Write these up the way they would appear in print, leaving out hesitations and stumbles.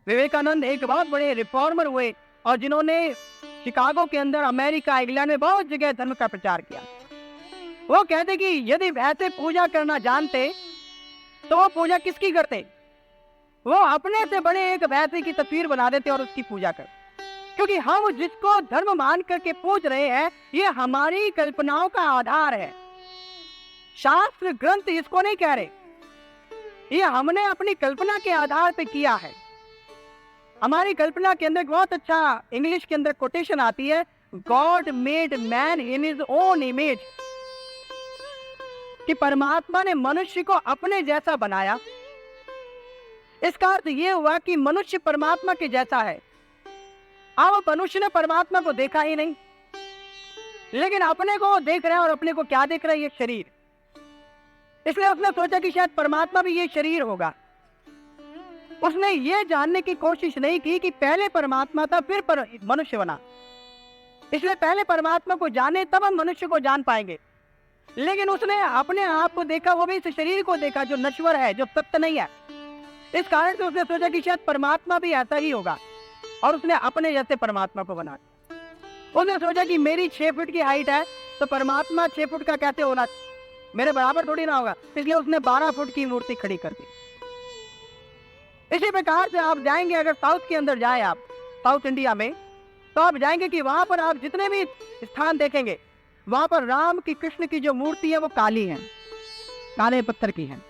विवेकानंद एक बहुत बड़े रिफॉर्मर हुए और जिन्होंने शिकागो के अंदर, अमेरिका, इंग्लैंड में बहुत जगह धर्म का प्रचार किया। वो कहते कि यदि वैसे पूजा करना जानते तो वो पूजा किसकी करते? वो अपने से बड़े एक वैसे की तस्वीर बना देते और उसकी पूजा करते। क्योंकि हम जिसको धर्म मान करके पूज रहे हैं, ये हमारी कल्पनाओं का आधार है। शास्त्र ग्रंथ इसको नहीं कह रहे, ये हमने अपनी कल्पना के आधार पे किया है। हमारी कल्पना के अंदर बहुत अच्छा इंग्लिश के अंदर कोटेशन आती है, God made man in his own image, कि परमात्मा ने मनुष्य को अपने जैसा बनाया। इसका अर्थ यह हुआ कि मनुष्य परमात्मा के जैसा है। अब मनुष्य ने परमात्मा को देखा ही नहीं, लेकिन अपने को देख रहा है, और अपने को क्या देख रहा है? ये शरीर। इसलिए उसने सोचा कि शायद परमात्मा भी ये शरीर होगा। उसने ये जानने की कोशिश नहीं की कि पहले परमात्मा था फिर मनुष्य बना। इसलिए पहले परमात्मा को जाने तब हम मनुष्य को जान पाएंगे। लेकिन उसने अपने आप को देखा, वो भी इस शरीर को देखा जो नश्वर है, जो सत्य नहीं है। इस कारण से उसने सोचा कि शायद परमात्मा भी ऐसा ही होगा, और उसने अपने जैसे परमात्मा को बना दिया। उसने सोचा कि मेरी 6 फुट की हाइट है तो परमात्मा 6 फुट का कैसे होना, मेरे बराबर थोड़ी ना होगा। इसलिए उसने 12 फुट की मूर्ति खड़ी कर दी। इसी प्रकार से आप जाएंगे, अगर साउथ के अंदर जाए आप, साउथ इंडिया में, तो आप जाएंगे कि वहां पर आप जितने भी स्थान देखेंगे, वहां पर राम की, कृष्ण की जो मूर्ति है वो काली है, काले पत्थर की है।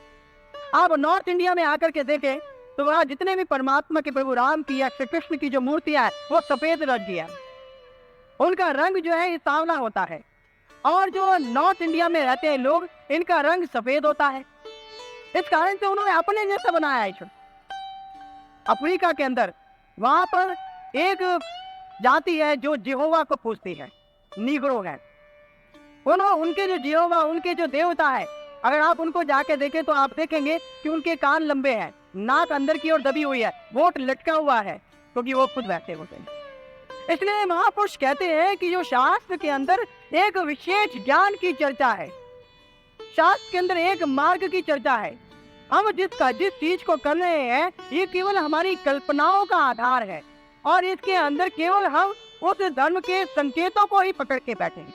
आप नॉर्थ इंडिया में आकर के देखें तो वहां जितने भी परमात्मा के, प्रभु राम की या श्री कृष्ण की जो मूर्तियां है वो सफेद रंग की है। उनका रंग जो है ये सांवला होता है, और जो नॉर्थ इंडिया में रहते हैं लोग, इनका रंग सफेद होता है। इस कारण से उन्होंने अपने जैसा बनाया है। अफ्रीका के अंदर वहां पर एक जाति है जो यहोवा को पूजती है, नीग्रो है। उनके जो यहोवा, उनके जो देवता है, अगर आप उनको जाके देखें तो आप देखेंगे कि उनके कान लंबे हैं, नाक अंदर की ओर दबी हुई है, होंठ लटका हुआ है, क्योंकि वो खुद वैसे होते हैं। इसलिए महापुरुष कहते हैं कि जो शास्त्र के अंदर एक विशेष ज्ञान की चर्चा है, शास्त्र के अंदर एक मार्ग की चर्चा है। हम जिस चीज को कर रहे हैं ये केवल हमारी कल्पनाओं का आधार है, और इसके अंदर केवल हम उस धर्म के संकेतों को ही पकड़ के बैठे हैं।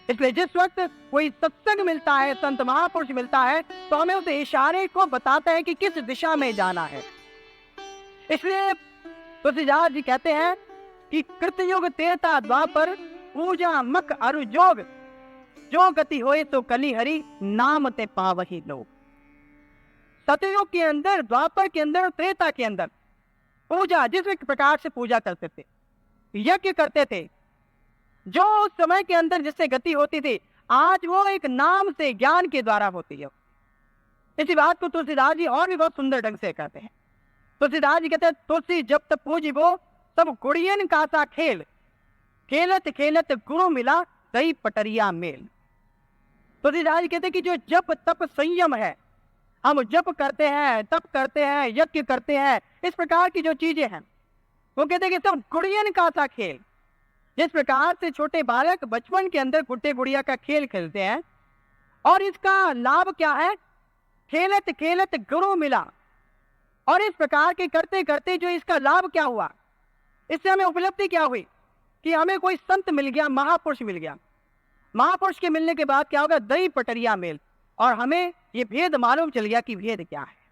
इसलिए जिस वक्त कोई सत्संग मिलता है, संत महापुरुष मिलता है, तो हमें उस इशारे को बताता है कि किस दिशा में जाना है। इसलिए तुलसीदास जी कहते हैं कि कृतयुग तेता द्वापर पूजा मक अरु जोग, जो गति होए तो कली हरि नाम ते पावही लोग। सतयुग के अंदर, द्वापर के अंदर, त्रेता के अंदर पूजा, जिस प्रकार से पूजा करते थे, यज्ञ करते थे, जो उस समय के अंदर जिससे गति होती थी, आज वो एक नाम से, ज्ञान के द्वारा होती है। इसी बात को तुलसीदास जी और भी बहुत सुंदर ढंग से कहते हैं। तुलसीदास जी कहते हैं, तुलसी जब तक पूजिबो तब गुड़ियन का सा खेल, खेलत खेलत गुरु मिला दही पटरिया मेल। तुलसीदास जी कहते हैं कि जो जप तप संयम है, हम जप करते हैं, तप करते हैं, यज्ञ करते हैं, इस प्रकार की जो चीजें हैं, वो कहते हैं कि सब गुड़ियन का सा खेल। जिस प्रकार से छोटे बालक बचपन के अंदर गुड्डे गुड़िया का खेल खेलते हैं, और इसका लाभ क्या है? खेलत खेलत गुरु मिला। और इस प्रकार के करते करते जो इसका लाभ क्या हुआ, इससे हमें उपलब्धि क्या हुई कि हमें कोई संत मिल गया, महापुरुष मिल गया। महापुरुष के मिलने के बाद क्या होगा? दही पटरिया मेल। और हमें ये भेद मालूम चल गया कि भेद क्या है।